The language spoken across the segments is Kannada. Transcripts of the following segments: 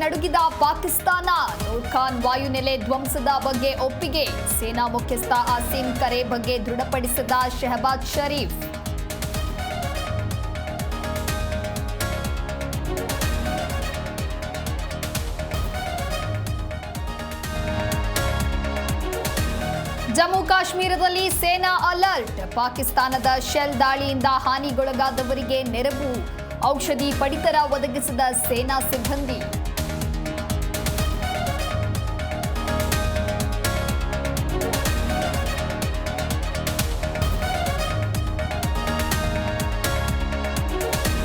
ನಡುಗಿದ ಪಾಕಿಸ್ತಾನ. ನೋರ್ಖಾನ್ ವಾಯುನೆಲೆ ಧ್ವಂಸದ ಬಗ್ಗೆ ಒಪ್ಪಿಗೆ. ಸೇನಾ ಮುಖ್ಯಸ್ಥ ಆಸಿಮ್ ಕರೆ ಬಗ್ಗೆ ದೃಢಪಡಿಸಿದ ಶಹಬಾಜ್ ಶರೀಫ್. ಜಮ್ಮು ಕಾಶ್ಮೀರದಲ್ಲಿ ಸೇನಾ ಅಲರ್ಟ್. ಪಾಕಿಸ್ತಾನದ ಶೆಲ್ ದಾಳಿಯಿಂದ ಹಾನಿಗೊಳಗಾದವರಿಗೆ ನೆರವು. ಔಷಧಿ ಪಡಿತರ ಒದಗಿಸಿದ ಸೇನಾ ಸಿಬ್ಬಂದಿ.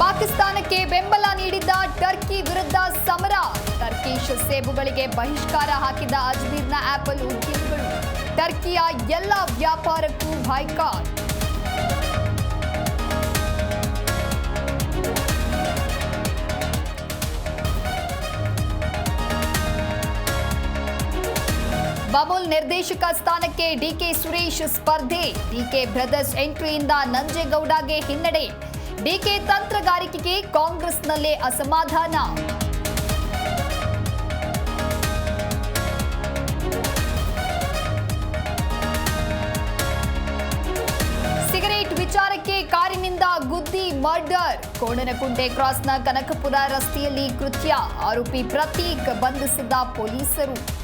ಪಾಕಿಸ್ತಾನಕ್ಕೆ ಬೆಂಬಲ ನೀಡಿದ್ದ ಟರ್ಕಿ ವಿರುದ್ಧ ಸಮರ. ಟರ್ಕಿಶ್ ಸೇಬುಗಳಿಗೆ ಬಹಿಷ್ಕಾರ ಹಾಕಿದ ಅಜ್ಮೀರ್ನ ಆಪಲ್ ಉದ್ಯಮಿಗಳು. ಟರ್ಕಿಯ ಎಲ್ಲ ವ್ಯಾಪಾರಕ್ಕೂ ಬಾಯ್ಕಾಟ್. ಬಮೂಲ್ ನಿರ್ದೇಶಕ ಸ್ಥಾನಕ್ಕೆ ಡಿಕೆ ಸುರೇಶ್ ಸ್ಪರ್ಧೆ. ಡಿಕೆ ಬ್ರದರ್ಸ್ ಎಂಟ್ರಿಯಿಂದ ನಂಜೇಗೌಡಗೆ ಹಿನ್ನಡೆ. ಡಿಕೆ ತಂತ್ರಗಾರಿಕೆಗೆ ಕಾಂಗ್ರೆಸ್ನಲ್ಲೇ ಅಸಮಾಧಾನ. ಸಿಗರೇಟ್ ವಿಚಾರಕ್ಕೆ ಕಾರಿನಿಂದ ಗುದ್ದಿ ಮರ್ಡರ್. ಕೋಣನಕುಂಟೆ ಕ್ರಾಸ್ನ ಕನಕಪುರ ರಸ್ತೆಯಲ್ಲಿ ಕೃತ್ಯ. ಆರೋಪಿ ಪ್ರತೀಕ್ ಬಂಧಿಸಿದ ಪೊಲೀಸರು.